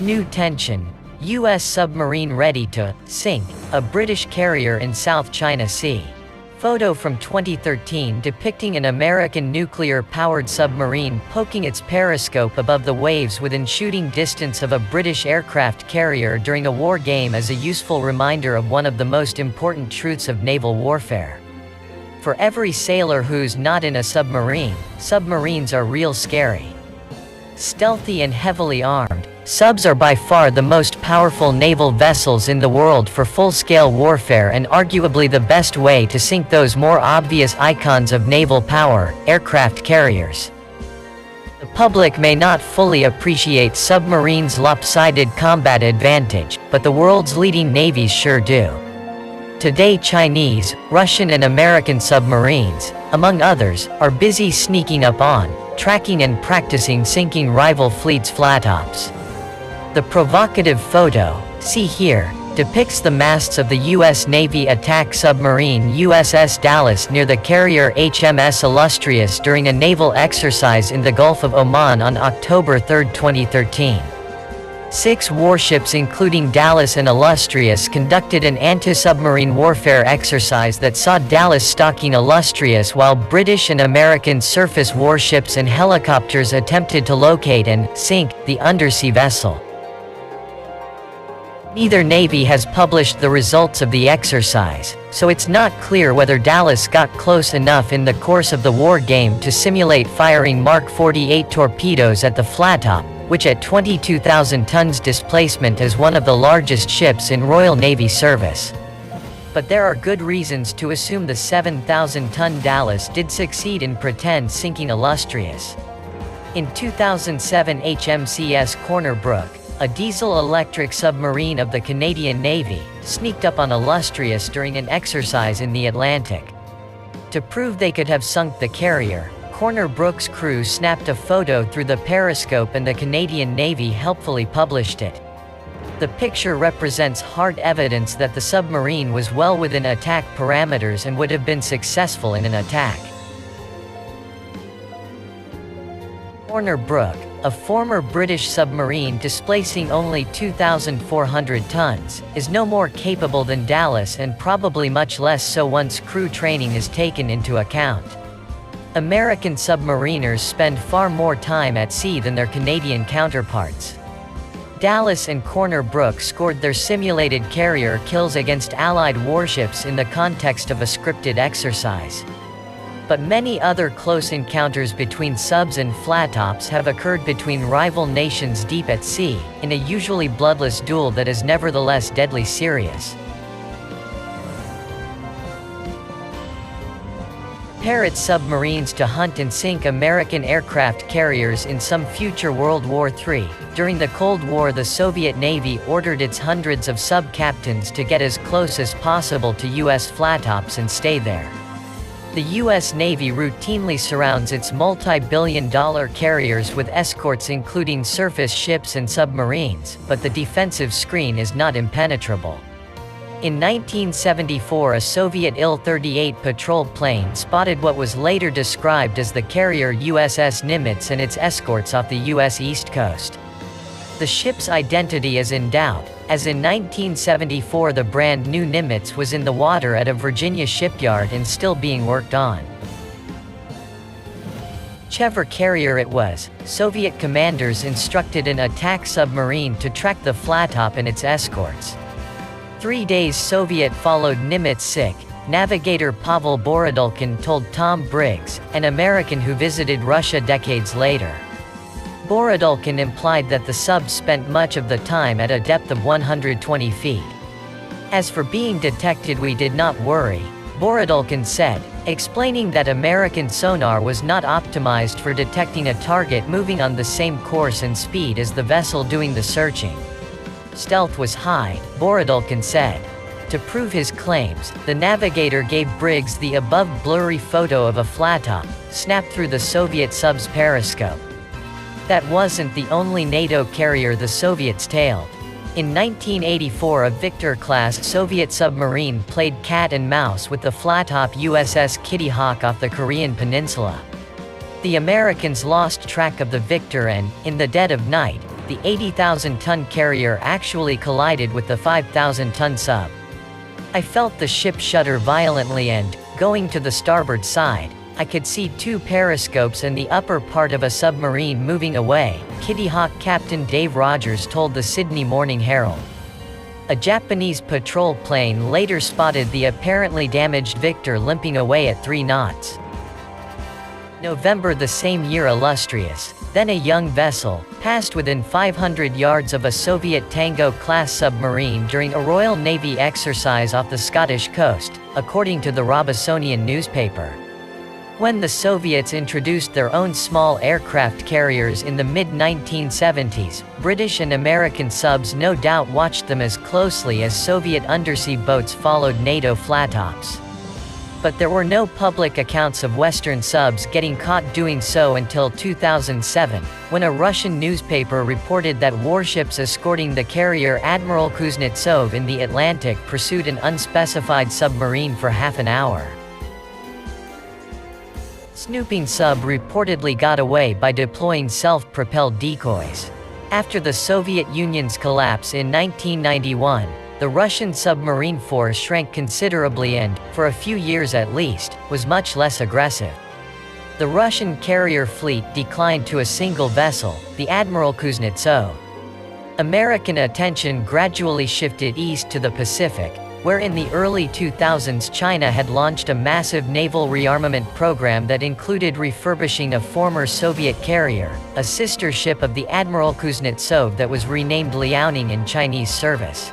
New tension. U.S. submarine ready to sink a British carrier in South China Sea. Photo from 2013 depicting an American nuclear-powered submarine poking its periscope above the waves within shooting distance of a British aircraft carrier during a war game as a useful reminder of one of the most important truths of naval warfare. For every sailor who's not in a submarine, submarines are real scary. Stealthy and heavily armed, subs are by far the most powerful naval vessels in the world for full-scale warfare and arguably the best way to sink those more obvious icons of naval power, aircraft carriers. The public may not fully appreciate submarines' lopsided combat advantage, but the world's leading navies sure do. Today Chinese, Russian and American submarines, among others, are busy sneaking up on, tracking and practicing sinking rival fleets' flattops. The provocative photo, see here, depicts the masts of the U.S. Navy attack submarine USS Dallas near the carrier HMS Illustrious during a naval exercise in the Gulf of Oman on October 3, 2013. 6 warships including Dallas and Illustrious conducted an anti-submarine warfare exercise that saw Dallas stalking Illustrious while British and American surface warships and helicopters attempted to locate and sink the undersea vessel. Neither Navy has published the results of the exercise, so it's not clear whether Dallas got close enough in the course of the war game to simulate firing Mark 48 torpedoes at the flattop, which at 22,000 tons displacement is one of the largest ships in Royal Navy service. But there are good reasons to assume the 7,000-ton Dallas did succeed in pretend sinking Illustrious. In 2007 HMCS Corner Brook, a diesel-electric submarine of the Canadian Navy, sneaked up on Illustrious during an exercise in the Atlantic. To prove they could have sunk the carrier, Corner Brook's crew snapped a photo through the periscope and the Canadian Navy helpfully published it. The picture represents hard evidence that the submarine was well within attack parameters and would have been successful in an attack. Corner Brook, a former British submarine displacing only 2,400 tons, is no more capable than Dallas and probably much less so once crew training is taken into account. American submariners spend far more time at sea than their Canadian counterparts. Dallas and Corner Brook scored their simulated carrier kills against Allied warships in the context of a scripted exercise. But many other close encounters between subs and flattops have occurred between rival nations deep at sea, in a usually bloodless duel that is nevertheless deadly serious. Parrot submarines to hunt and sink American aircraft carriers in some future World War III. During the Cold War, the Soviet Navy ordered its hundreds of sub-captains to get as close as possible to U.S. flattops and stay there. The U.S. Navy routinely surrounds its multi-billion-dollar carriers with escorts including surface ships and submarines, but the defensive screen is not impenetrable. In 1974, a Soviet Il-38 patrol plane spotted what was later described as the carrier USS Nimitz and its escorts off the U.S. East Coast. The ship's identity is in doubt, as in 1974 the brand new Nimitz was in the water at a Virginia shipyard and still being worked on. Whichever carrier it was, Soviet commanders instructed an attack submarine to track the flattop and its escorts. 3 days Soviet followed Nimitz sick, navigator Pavel Borodulkin told Tom Briggs, an American who visited Russia decades later. Borodulkin implied that the sub spent much of the time at a depth of 120 feet. As for being detected, we did not worry, Borodulkin said, explaining that American sonar was not optimized for detecting a target moving on the same course and speed as the vessel doing the searching. Stealth was high, Borodulkin said. To prove his claims, the navigator gave Briggs the above blurry photo of a flattop, snapped through the Soviet sub's periscope. That wasn't the only NATO carrier the Soviets tailed. In 1984, a Victor-class Soviet submarine played cat and mouse with the flattop USS Kitty Hawk off the Korean peninsula. The Americans lost track of the Victor and, in the dead of night, the 80,000-ton carrier actually collided with the 5,000-ton sub. I felt the ship shudder violently and, going to the starboard side, I could see two periscopes and the upper part of a submarine moving away, Kitty Hawk Captain Dave Rogers told the Sydney Morning Herald. A Japanese patrol plane later spotted the apparently damaged Victor limping away at 3 knots. November the same year, Illustrious, then a young vessel, passed within 500 yards of a Soviet Tango-class submarine during a Royal Navy exercise off the Scottish coast, according to the Robisonian newspaper. When the Soviets introduced their own small aircraft carriers in the mid-1970s, British and American subs no doubt watched them as closely as Soviet undersea boats followed NATO flattops. But there were no public accounts of Western subs getting caught doing so until 2007, when a Russian newspaper reported that warships escorting the carrier Admiral Kuznetsov in the Atlantic pursued an unspecified submarine for half an hour. Snooping sub reportedly got away by deploying self-propelled decoys. After the Soviet Union's collapse in 1991, the Russian submarine force shrank considerably and, for a few years at least, was much less aggressive. The Russian carrier fleet declined to a single vessel, the Admiral Kuznetsov. American attention gradually shifted east to the Pacific, where in the early 2000s China had launched a massive naval rearmament program that included refurbishing a former Soviet carrier, a sister ship of the Admiral Kuznetsov that was renamed Liaoning in Chinese service.